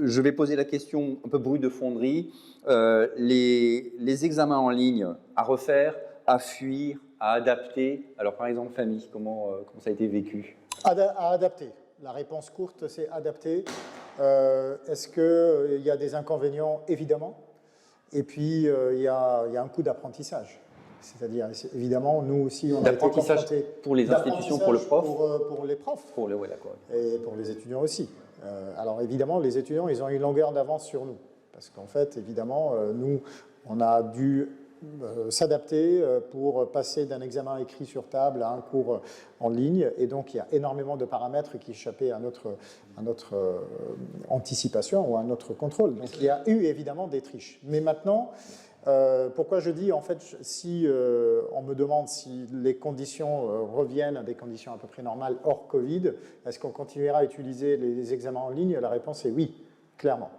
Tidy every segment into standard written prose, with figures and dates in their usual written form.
je vais poser la question un peu brute de fonderie. Les examens en ligne à refaire, à fuir, à adapter. Alors par exemple, famille, comment ça a été vécu? À adapter. La réponse courte, c'est adapter. Est-ce qu'il y a des inconvénients? Évidemment. Et puis, il y a un coût d'apprentissage. C'est-à-dire, évidemment, nous aussi, on a été confrontés... Pour les institutions, pour le prof? Pour les profs. Ouais, d'accord. Et pour les étudiants aussi. Alors, évidemment, les étudiants, ils ont une longueur d'avance sur nous. Parce qu'en fait, évidemment, nous, on a dû s'adapter pour passer d'un examen écrit sur table à un cours en ligne. Et donc, il y a énormément de paramètres qui échappaient à notre anticipation ou à notre contrôle. Donc, il y a eu évidemment des triches. Mais maintenant, pourquoi je dis, en fait, si on me demande si les conditions reviennent à des conditions à peu près normales hors Covid, est-ce qu'on continuera à utiliser les examens en ligne? La réponse est oui, clairement.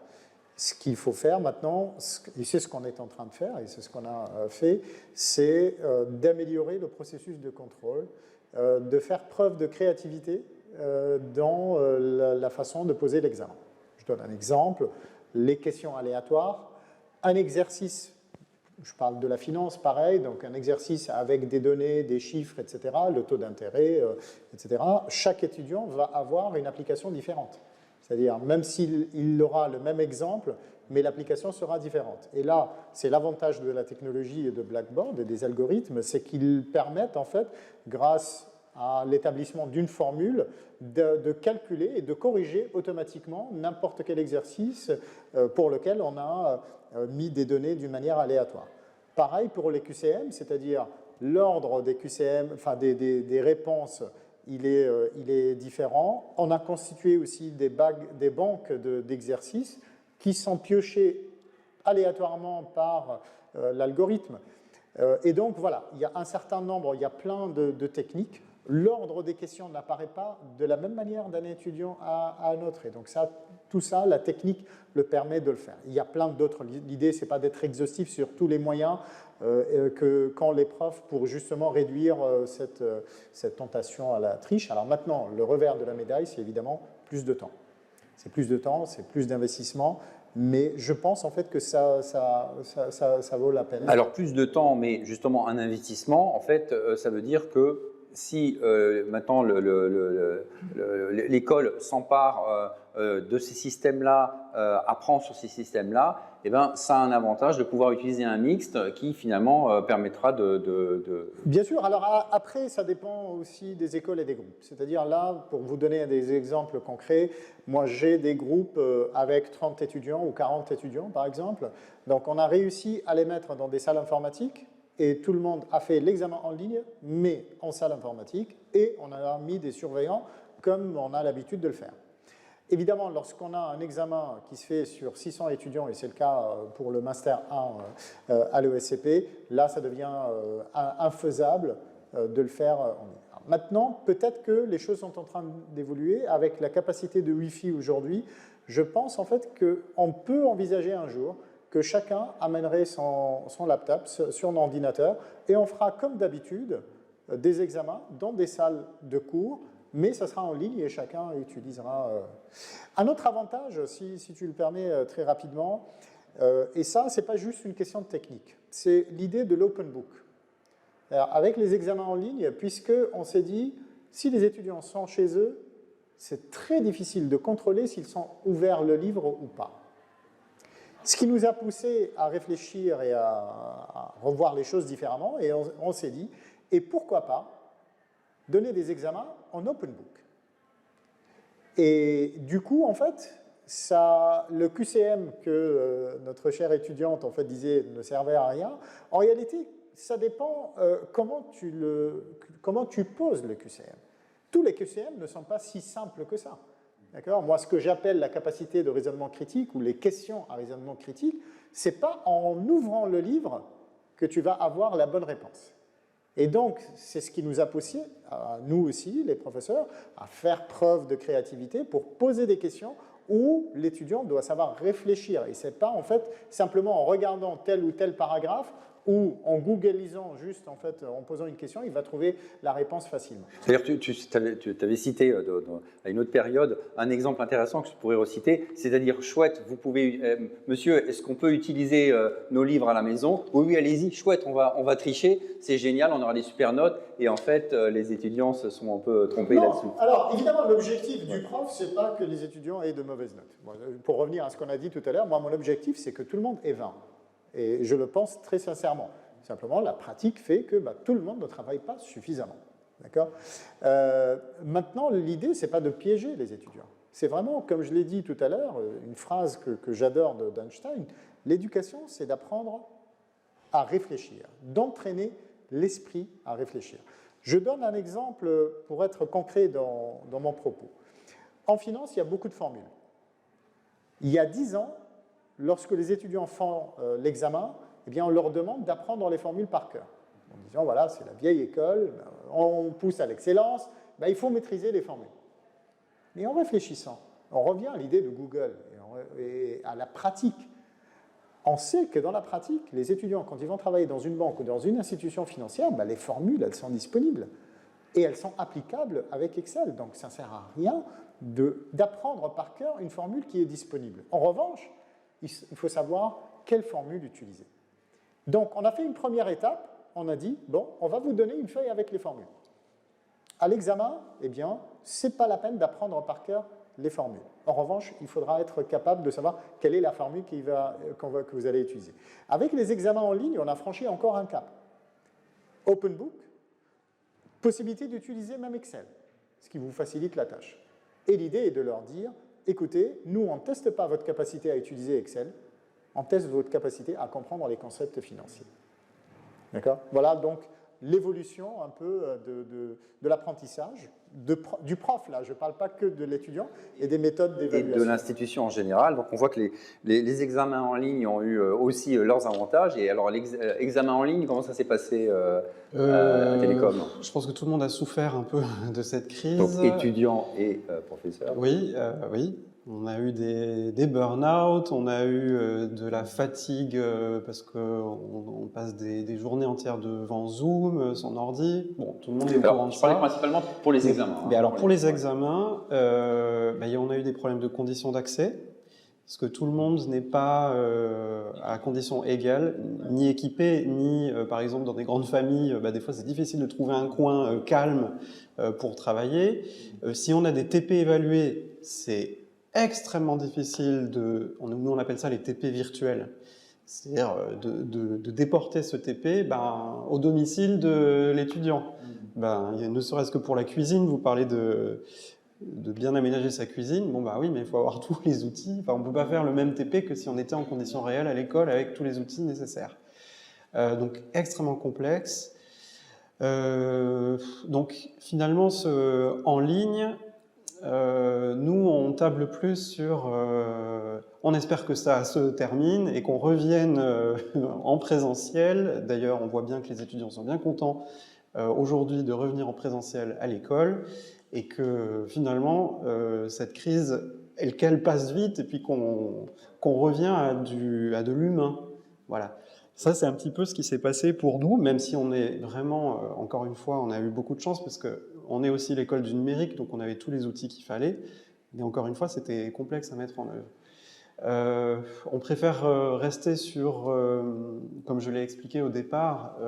Ce qu'il faut faire maintenant, et c'est ce qu'on est en train de faire, et c'est ce qu'on a fait, c'est d'améliorer le processus de contrôle, de faire preuve de créativité dans la façon de poser l'examen. Je donne un exemple, les questions aléatoires, un exercice, je parle de la finance, pareil, donc un exercice avec des données, des chiffres, etc., le taux d'intérêt, etc. Chaque étudiant va avoir une application différente. C'est-à-dire, même s'il aura le même exemple, mais l'application sera différente. Et là, c'est l'avantage de la technologie et de Blackboard et des algorithmes, c'est qu'ils permettent, en fait, grâce à l'établissement d'une formule, de calculer et de corriger automatiquement n'importe quel exercice pour lequel on a mis des données d'une manière aléatoire. Pareil pour les QCM, c'est-à-dire l'ordre des QCM, enfin des réponses, il est différent. On a constitué aussi des banques d'exercices qui sont piochés aléatoirement par l'algorithme. Et donc, voilà, il y a un certain nombre, il y a plein de techniques. L'ordre des questions n'apparaît pas de la même manière d'un étudiant à un autre. Et donc, tout ça, la technique le permet de le faire. Il y a plein d'autres. L'idée, ce n'est pas d'être exhaustif sur tous les moyens qu'ont les profs pour justement réduire cette tentation à la triche. Alors maintenant, le revers de la médaille, c'est évidemment plus de temps. C'est plus de temps, c'est plus d'investissement, mais je pense en fait que ça vaut la peine. Alors plus de temps, mais justement un investissement, en fait, ça veut dire que si maintenant l'école s'empare de ces systèmes-là, apprend sur ces systèmes-là, eh ben, ça a un avantage de pouvoir utiliser un mixte qui finalement permettra de... Bien sûr, alors après ça dépend aussi des écoles et des groupes. C'est-à-dire là, pour vous donner des exemples concrets, moi j'ai des groupes avec 30 étudiants ou 40 étudiants par exemple, donc on a réussi à les mettre dans des salles informatiques, et tout le monde a fait l'examen en ligne, mais en salle informatique, et on a mis des surveillants comme on a l'habitude de le faire. Évidemment, lorsqu'on a un examen qui se fait sur 600 étudiants, et c'est le cas pour le Master 1 à l'ESCP, là, ça devient infaisable de le faire en ligne. Maintenant, peut-être que les choses sont en train d'évoluer. Avec la capacité de Wi-Fi aujourd'hui, je pense en fait qu'on peut envisager un jour que chacun amènerait son laptop sur son ordinateur et on fera comme d'habitude des examens dans des salles de cours, mais ça sera en ligne et chacun utilisera. Un autre avantage, si tu le permets très rapidement, et ça, ce n'est pas juste une question de technique, c'est l'idée de l'open book. Alors, avec les examens en ligne, puisqu'on s'est dit, si les étudiants sont chez eux, c'est très difficile de contrôler s'ils sont ouverts le livre ou pas. Ce qui nous a poussé à réfléchir et à revoir les choses différemment, et on s'est dit, et pourquoi pas donner des examens en open book. Et du coup, en fait, le QCM que notre chère étudiante en fait, disait ne servait à rien, en réalité, ça dépend comment tu poses le QCM. Tous les QCM ne sont pas si simples que ça. Moi, ce que j'appelle la capacité de raisonnement critique ou les questions à raisonnement critique, ce n'est pas en ouvrant le livre que tu vas avoir la bonne réponse. Et donc, c'est ce qui nous a poussé, nous aussi, les professeurs, à faire preuve de créativité pour poser des questions où l'étudiant doit savoir réfléchir. Et ce n'est pas, en fait, simplement en regardant tel ou tel paragraphe ou en googlisant juste, en fait, en posant une question, il va trouver la réponse facilement. C'est-à-dire, tu avais cité à une autre période un exemple intéressant que je pourrais reciter, c'est-à-dire, chouette, vous pouvez, monsieur, est-ce qu'on peut utiliser nos livres à la maison? Oui, oui, allez-y, chouette, on va tricher, c'est génial, on aura des super notes, et en fait, les étudiants se sont un peu trompés là-dessus. Alors, évidemment, l'objectif du prof, c'est pas que les étudiants aient de mauvaises notes. Bon, pour revenir à ce qu'on a dit tout à l'heure, moi, mon objectif, c'est que tout le monde ait 20. Et je le pense très sincèrement. Simplement, la pratique fait que tout le monde ne travaille pas suffisamment. D'accord ? Maintenant, l'idée, ce n'est pas de piéger les étudiants. C'est vraiment, comme je l'ai dit tout à l'heure, une phrase que j'adore d'Einstein, l'éducation, c'est d'apprendre à réfléchir, d'entraîner l'esprit à réfléchir. Je donne un exemple pour être concret dans mon propos. En finance, il y a beaucoup de formules. Il y a 10 ans, lorsque les étudiants font l'examen, eh bien, on leur demande d'apprendre les formules par cœur. En disant, voilà, c'est la vieille école, on pousse à l'excellence, il faut maîtriser les formules. Mais en réfléchissant, on revient à l'idée de Google et à la pratique. On sait que dans la pratique, les étudiants, quand ils vont travailler dans une banque ou dans une institution financière, les formules, elles sont disponibles. Et elles sont applicables avec Excel. Donc, ça ne sert à rien d'apprendre par cœur une formule qui est disponible. En revanche, il faut savoir quelle formule utiliser. Donc, on a fait une première étape. On a dit, bon, on va vous donner une feuille avec les formules. À l'examen, eh bien, ce n'est pas la peine d'apprendre par cœur les formules. En revanche, il faudra être capable de savoir quelle est la formule que vous allez utiliser. Avec les examens en ligne, on a franchi encore un cap. Open Book, possibilité d'utiliser même Excel, ce qui vous facilite la tâche. Et l'idée est de leur dire, écoutez, nous, on ne teste pas votre capacité à utiliser Excel, on teste votre capacité à comprendre les concepts financiers. D'accord ? Voilà donc l'évolution un peu de l'apprentissage, du prof, là, je ne parle pas que de l'étudiant, et des méthodes d'évaluation. Et de l'institution en général. Donc on voit que les examens en ligne ont eu aussi leurs avantages. Et alors, l'examen en ligne, comment ça s'est passé à Télécom? Je pense que tout le monde a souffert un peu de cette crise. Donc étudiants et professeurs. Oui, oui. On a eu des burn-out, on a eu de la fatigue parce qu'on passe des journées entières devant Zoom, son ordi. Bon, tout le monde est au courant de ça. Je parlais principalement pour les examens. Mais alors, pour les examens, on a eu des problèmes de conditions d'accès, parce que tout le monde n'est pas à conditions égales, ni équipé, ni, par exemple, dans des grandes familles, des fois c'est difficile de trouver un coin calme pour travailler. Si on a des TP évalués, c'est extrêmement difficile nous on appelle ça les TP virtuels, c'est-à-dire de déporter ce TP au domicile de l'étudiant. Ne serait-ce que pour la cuisine, vous parlez de bien aménager sa cuisine, oui, mais il faut avoir tous les outils, on ne peut pas faire le même TP que si on était en conditions réelles à l'école avec tous les outils nécessaires. Donc extrêmement complexe. Donc finalement, en ligne, nous, on table plus sur... on espère que ça se termine et qu'on revienne en présentiel. D'ailleurs, on voit bien que les étudiants sont bien contents aujourd'hui de revenir en présentiel à l'école et que finalement, cette crise, qu'elle passe vite et puis qu'on revient à de l'humain. Voilà. Ça, c'est un petit peu ce qui s'est passé pour nous, même si on est vraiment, encore une fois, on a eu beaucoup de chance parce qu'on est aussi l'école du numérique, donc on avait tous les outils qu'il fallait. Mais encore une fois, c'était complexe à mettre en œuvre. On préfère rester sur, comme je l'ai expliqué au départ,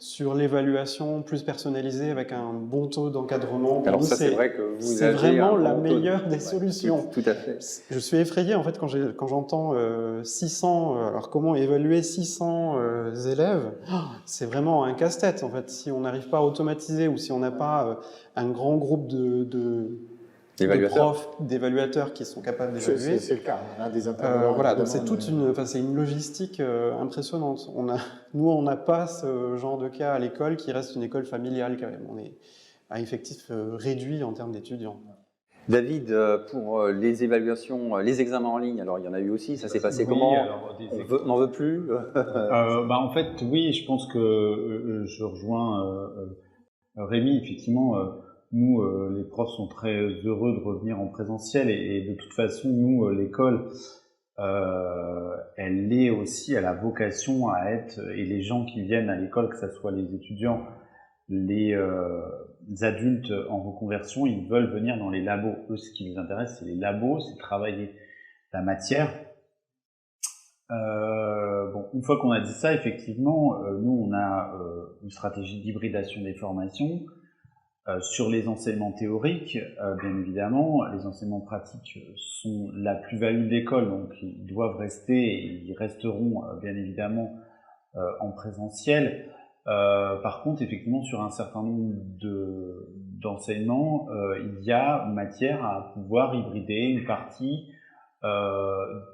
sur l'évaluation plus personnalisée avec un bon taux d'encadrement. Alors ça, c'est vrai que vous avez vraiment la meilleure des solutions. Tout à fait. Je suis effrayé en fait quand j'entends 600, alors comment évaluer 600 élèves, c'est vraiment un casse-tête en fait. Si on n'arrive pas à automatiser ou si on n'a pas un grand groupe de profs, d'évaluateurs qui sont capables d'évaluer. C'est le cas, on a des intervenants. Voilà, donc c'est une logistique impressionnante. Nous, on n'a pas ce genre de cas à l'école qui reste une école familiale quand même. On est à effectif réduit en termes d'étudiants. David, pour les évaluations, les examens en ligne, alors il y en a eu aussi, ça s'est passé comment? On n'en veut plus En fait, oui, je pense que je rejoins Rémi, effectivement. Nous, les profs sont très heureux de revenir en présentiel et de toute façon, nous, l'école, elle est aussi, elle a vocation à être, et les gens qui viennent à l'école, que ce soit les étudiants, les adultes en reconversion, ils veulent venir dans les labos. Eux, ce qui les intéresse, c'est les labos, c'est travailler la matière. Bon, une fois qu'on a dit ça, effectivement, nous, on a une stratégie d'hybridation des formations. Sur les enseignements théoriques, bien évidemment, les enseignements pratiques sont la plus-value de l'école, donc ils doivent rester et ils resteront bien évidemment en présentiel. Par contre, effectivement, sur un certain nombre d'enseignements, il y a matière à pouvoir hybrider une partie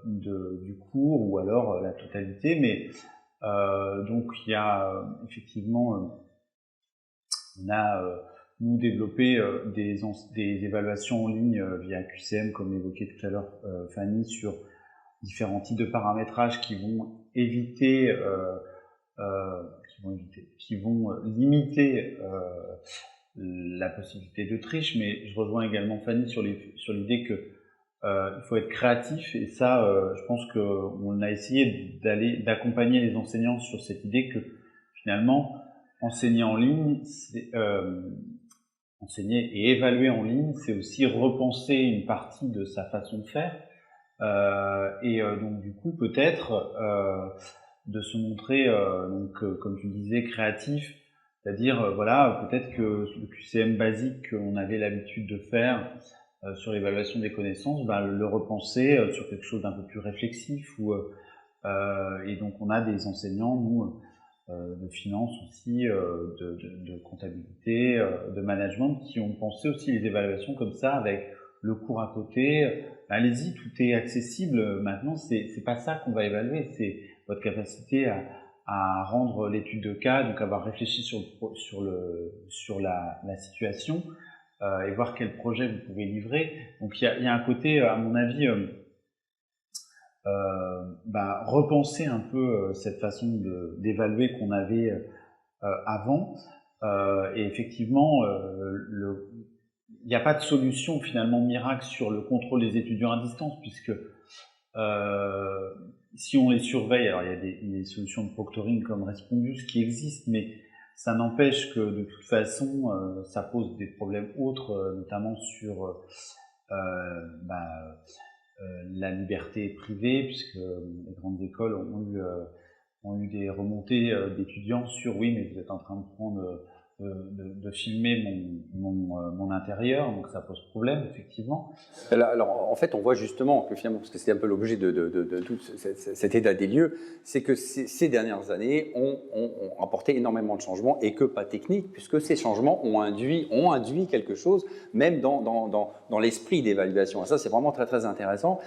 du cours ou alors la totalité, mais donc il y a effectivement, on a nous développer des évaluations en ligne via QCM, comme évoqué tout à l'heure Fanny, sur différents types de paramétrage qui vont limiter la possibilité de triche, mais je rejoins également Fanny sur l'idée que il faut être créatif, et ça, je pense qu'on a essayé d'accompagner les enseignants sur cette idée que finalement, enseigner en ligne, enseigner et évaluer en ligne, c'est aussi repenser une partie de sa façon de faire, donc du coup peut-être de se montrer comme tu disais créatif, c'est-à-dire voilà, peut-être que le QCM basique qu'on avait l'habitude de faire sur l'évaluation des connaissances, le repenser sur quelque chose d'un peu plus réflexif, et donc on a des enseignants, nous, de finance aussi, de comptabilité, de management, qui ont pensé aussi les évaluations comme ça, avec le cours à côté. Allez-y, tout est accessible. Maintenant, c'est pas ça qu'on va évaluer, c'est votre capacité à rendre l'étude de cas, donc avoir réfléchi sur la situation, et voir quel projet vous pouvez livrer. Donc il y a un côté, à mon avis, repenser un peu cette façon d'évaluer qu'on avait avant, et effectivement il n'y a pas de solution finalement miracle sur le contrôle des étudiants à distance, puisque si on les surveille, alors il y a des solutions de proctoring comme Respondus qui existent, mais ça n'empêche que de toute façon ça pose des problèmes autres, notamment sur la liberté privée, puisque les grandes écoles ont eu des remontées d'étudiants sur oui, mais vous êtes en train de prendre de filmer mon intérieur, donc ça pose problème effectivement. Alors en fait, on voit justement que finalement, parce que c'est un peu l'objet de tout cet état des lieux, c'est que ces dernières années ont apporté énormément de changements, et que pas techniques, puisque ces changements ont induit quelque chose, même dans l'esprit d'évaluation. Et ça, c'est vraiment très très intéressant.